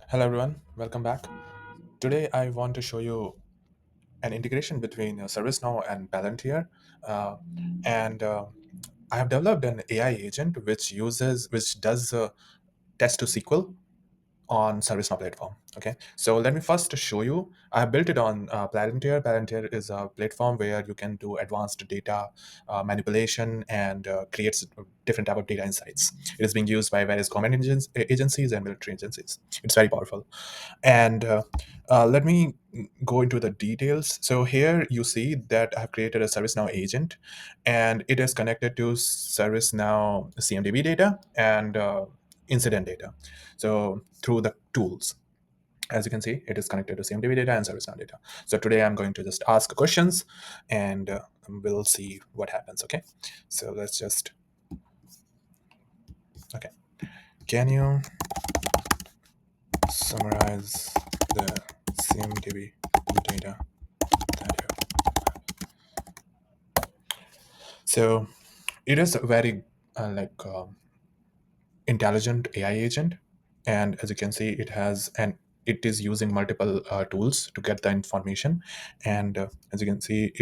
Hello everyone, welcome back. Today I want to show you an integration between ServiceNow and Palantir, uh, and I have developed an AI agent which does test to SQL on ServiceNow platform. Okay, so let me first show you. I have built it on Palantir. Palantir is a platform where you can do advanced data manipulation and creates different type of data insights. It is being used by various government agencies and military agencies. It's very powerful. And let me go into the details. So here you see that I've created a ServiceNow agent, and it is connected to ServiceNow CMDB data and incident data. So through the tools, as you can see, it is connected to CMDB data and ServiceNow data. So today I'm going to just ask questions, and we'll see what happens. Okay. So let's just okay. Can you summarize the CMDB data that you So it is a very intelligent AI agent, and as you can see, it is using multiple tools to get the information. And as you can see,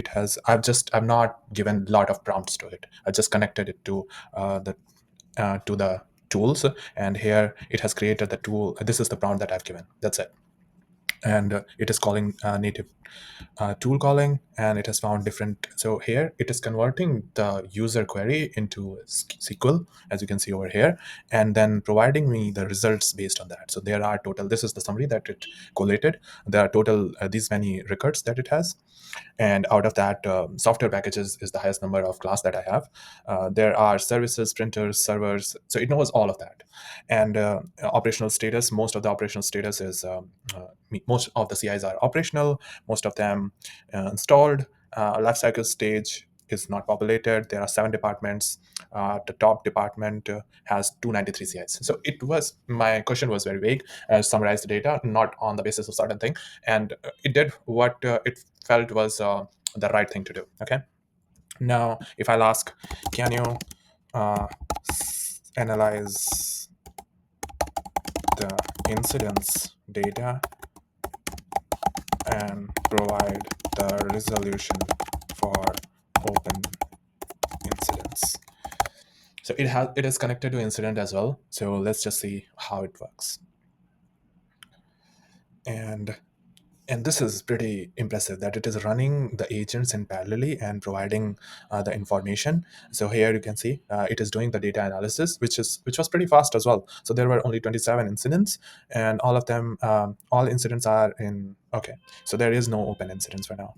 I've not given a lot of prompts to it. I just connected it to the tools, and here it has created the tool. This is the prompt that I've given. That's it. And it is calling native tool calling, and it has found different. So here it is converting the user query into SQL, as you can see over here, and then providing me the results based on that. So there are total, this is the summary that it collated. There are total these many records that it has, and out of that, software packages is the highest number of class that I have. There are services, printers, servers, so it knows all of that. And operational status, most of the operational status is most of the CIs are operational, most of them installed. Life cycle stage is not populated. There are 7 departments. The top department has 293 CIs. So my question was very vague. Summarize the data, not on the basis of certain thing, and it did what it felt was the right thing to do. Okay. Now, if I'll ask, can you analyze the incidents data and provide the resolution for open incidents. So it is connected to incident as well. So let's just see how it works. And this is pretty impressive that it is running the agents in parallelly and providing the information. So here you can see it is doing the data analysis, which was pretty fast as well. So there were only 27 incidents, and all of them, all incidents are in. Okay, so there is no open incidents for now.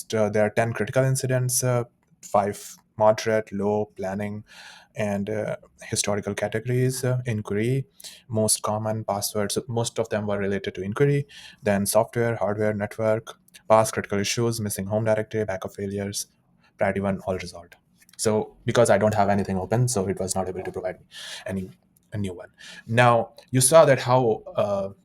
There are 10 critical incidents, 5 moderate, low, planning, and historical categories, inquiry, most common passwords. So most of them were related to inquiry, then software, hardware, network, past critical issues, missing home directory, backup failures, priority one, all resolved. So because I don't have anything open, so it was not able to provide me any a new one. Now you saw that how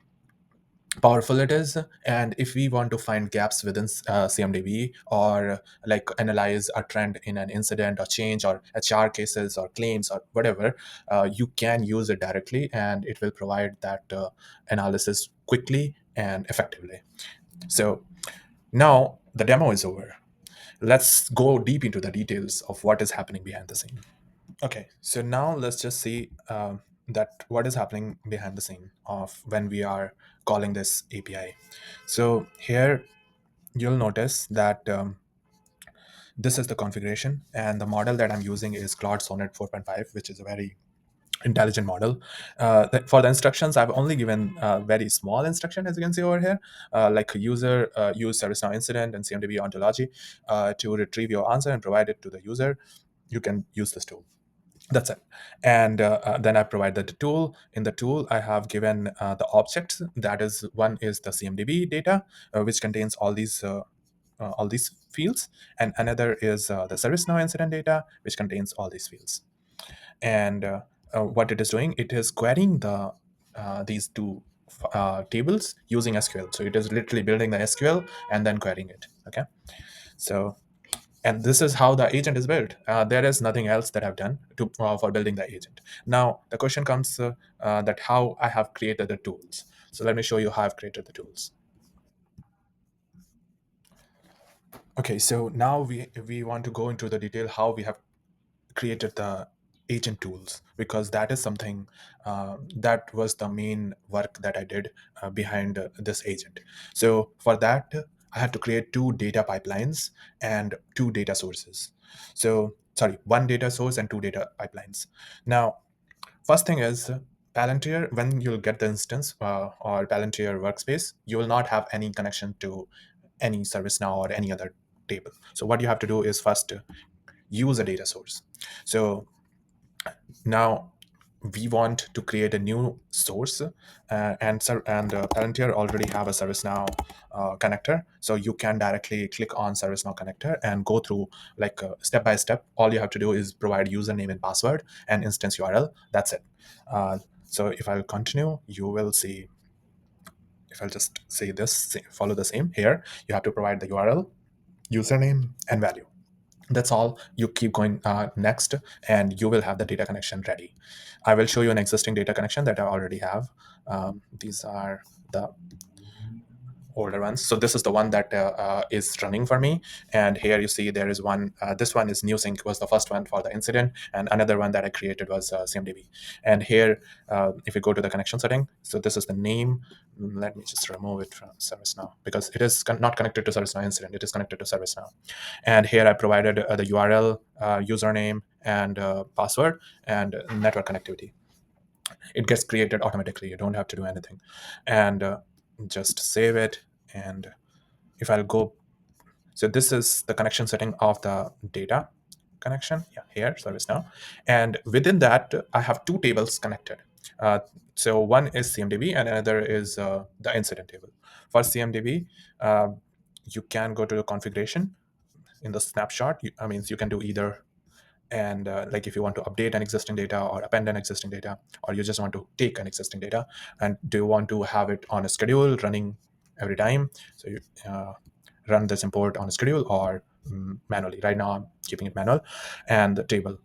powerful it is, and if we want to find gaps within CMDB, or like analyze a trend in an incident or change or HR cases or claims or whatever, you can use it directly, and it will provide that analysis quickly and effectively. So now the demo is over. Let's go deep into the details of what is happening behind the scene. Okay, so now let's just see that what is happening behind the scene of when we are calling this API. So here you'll notice that this is the configuration, and the model that I'm using is Claude Sonnet 4.5, which is a very intelligent model. For the instructions, I've only given a very small instruction, as you can see over here, like user use ServiceNow Incident and CMDB Ontology to retrieve your answer and provide it to the user. You can use this tool. That's it. And then I provide the tool. In the tool, I have given the objects. That is, one is the CMDB data, which contains all these fields, and another is the ServiceNow incident data, which contains all these fields. And what it is doing, it is querying these two tables using SQL. So it is literally building the SQL and then querying it. Okay, so And this is how the agent is built. There is nothing else that I've done for building the agent. Now the question comes that how I have created the tools. So let me show you how I've created the tools. Okay, so now we want to go into the detail how we have created the agent tools, because that is something that was the main work that I did behind this agent. So for that, I had to create two data pipelines and two data sources. So sorry, one data source and two data pipelines. Now, first thing is Palantir. When you'll get the instance or Palantir workspace, you will not have any connection to any ServiceNow or any other table. So what you have to do is first use a data source. So now we want to create a new source, and Palantir already have a ServiceNow connector, so you can directly click on ServiceNow connector and go through like step by step. All you have to do is provide username and password and instance URL. That's it. So if I'll continue, you will see. If I'll just say this, follow the same here. You have to provide the URL, username, and value. That's all. You keep going next, and you will have the data connection ready. I will show you an existing data connection that I already have. These are the older ones. So this is the one that is running for me. And here you see there is one. This one is new sync, was the first one for the incident, and another one that I created was CMDB. And here, if you go to the connection setting, so this is the name. Let me just remove it from ServiceNow because it is not connected to ServiceNow incident. It is connected to ServiceNow. And here I provided the URL, username, and password, and network connectivity. It gets created automatically. You don't have to do anything. And just save it. And if I'll go, so this is the connection setting of the data connection. Yeah, here, ServiceNow. And within that, I have two tables connected. Uh, so one is CMDB and another is the incident table. For CMDB, you can go to the configuration in the snapshot. I mean, you can do either. And like if you want to update an existing data or append an existing data, or you just want to take an existing data, and do you want to have it on a schedule running every time, so you run this import on a schedule or manually. Right now I'm keeping it manual. And the table,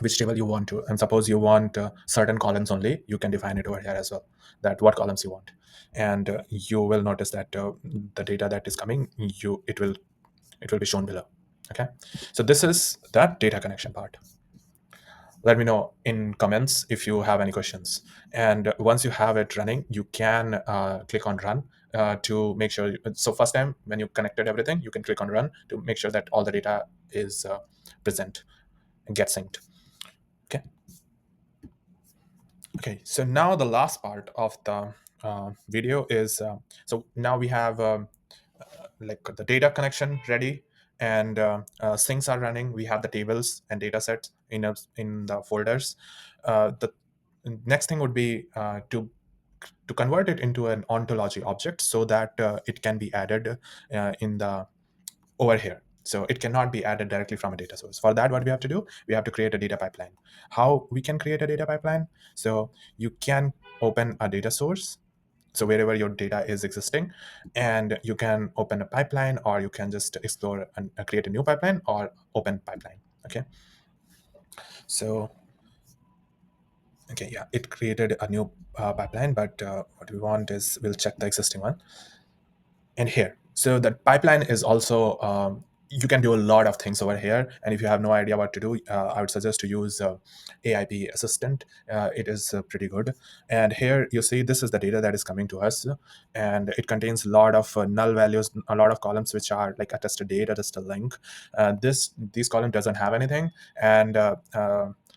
which table you want to, and suppose you want certain columns only, you can define it over here as well, that what columns you want. And you will notice that the data that is coming, it will be shown below. Okay, so this is that data connection part. Let me know in comments if you have any questions. And once you have it running, you can click on run to make sure. So first time when you connected everything, you can click on run to make sure that all the data is present and get synced. Okay. Okay. So now the last part of the video is so now we have like the data connection ready, and things are running. We have the tables and data sets in the folders. The next thing would be to convert it into an ontology object so that it can be added in the over here. So it cannot be added directly from a data source. For that, what we have to do, we have to create a data pipeline. How we can create a data pipeline? So you can open a data source, so wherever your data is existing, and you can open a pipeline, or you can just explore and create a new pipeline or open pipeline. Okay, so okay, yeah, it created a new pipeline, but what we want is we'll check the existing one. And here, so the pipeline is also you can do a lot of things over here. And if you have no idea what to do, I would suggest to use AIP assistant. It is pretty good. And here you see this is the data that is coming to us, and it contains a lot of null values, a lot of columns which are like attested date, attested link. These column doesn't have anything, and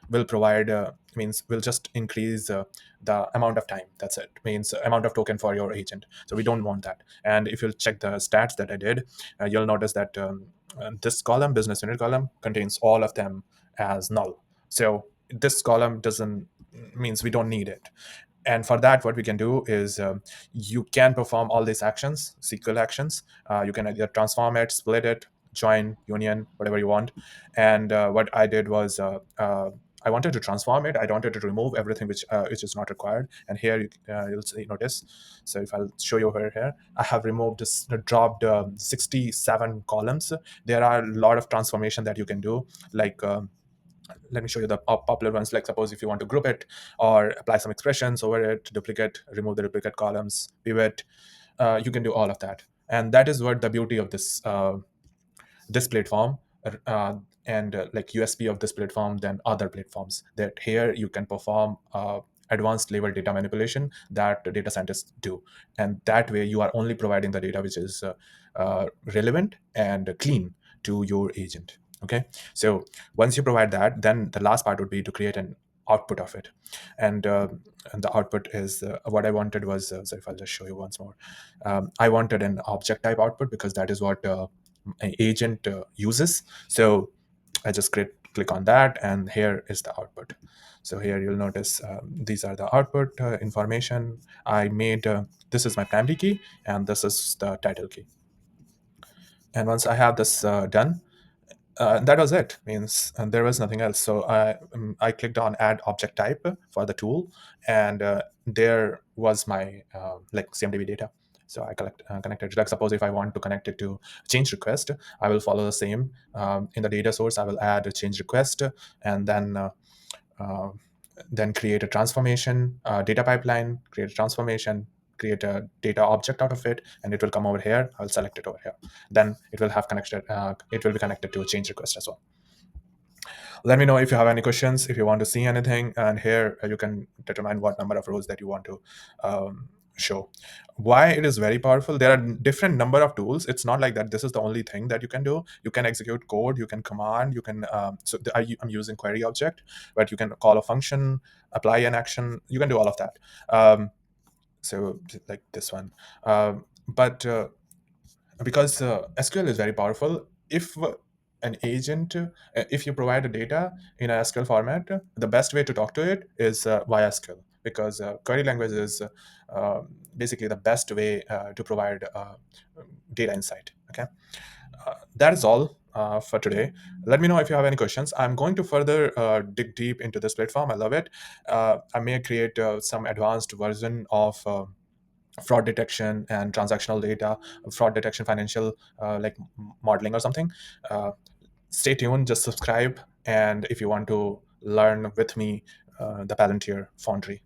will provide means will just increase the amount of time. That's it, means amount of token for your agent. So we don't want that. And if you'll check the stats that I did, you'll notice that this column, business unit column, contains all of them as null. So this column doesn't, means we don't need it. And for that, what we can do is you can perform all these actions, SQL actions. You can either transform it, split it, join, union, whatever you want. And what I did was I wanted to transform it. I wanted to remove everything which is not required. And here you'll see, notice. So if I'll show you over here, I have removed this, dropped 67 columns. There are a lot of transformation that you can do, like. Let me show you the popular ones. Like suppose if you want to group it or apply some expressions over it, duplicate, remove the duplicate columns, pivot, you can do all of that. And that is what the beauty of this platform, uh, and like USP of this platform than other platforms, that here you can perform advanced level data manipulation that data scientists do, and that way you are only providing the data which is relevant and clean to your agent. Okay, so once you provide that, then the last part would be to create an output of it. And the output is what I wanted was, so if I'll just show you once more, I wanted an object type output because that is what an agent uses. So I just click on that, and here is the output. So here you'll notice these are the output information. I made this is my primary key, and this is the title key. And once I have this done, that was it. Means there was nothing else. So I clicked on add object type for the tool, and there was my like CMDB data. So I connected. Like suppose if I want to connect it to change request, I will follow the same. In the data source, I will add a change request, and uh, then create a transformation, data pipeline, create a transformation, create a data object out of it, and it will come over here. I'll select it over here. Then it will have connected. It will be connected to a change request as well. Let me know if you have any questions, if you want to see anything, and here you can determine what number of rows that you want to show. Why it is very powerful, there are different number of tools. It's not like that this is the only thing that you can do. You can execute code, you can command, you can I'm using query object, but you can call a function, apply an action, you can do all of that. So like this one. But because SQL is very powerful. If an agent, if you provide a data in a SQL format, the best way to talk to it is via SQL, because query language is basically the best way to provide data insight. Okay, that is all for today. Let me know if you have any questions. I'm going to further dig deep into this platform. I love it. I may create some advanced version of fraud detection and transactional data, fraud detection, financial like modeling or something. Uh, Stay tuned, just subscribe. And if you want to learn with me, the Palantir Foundry.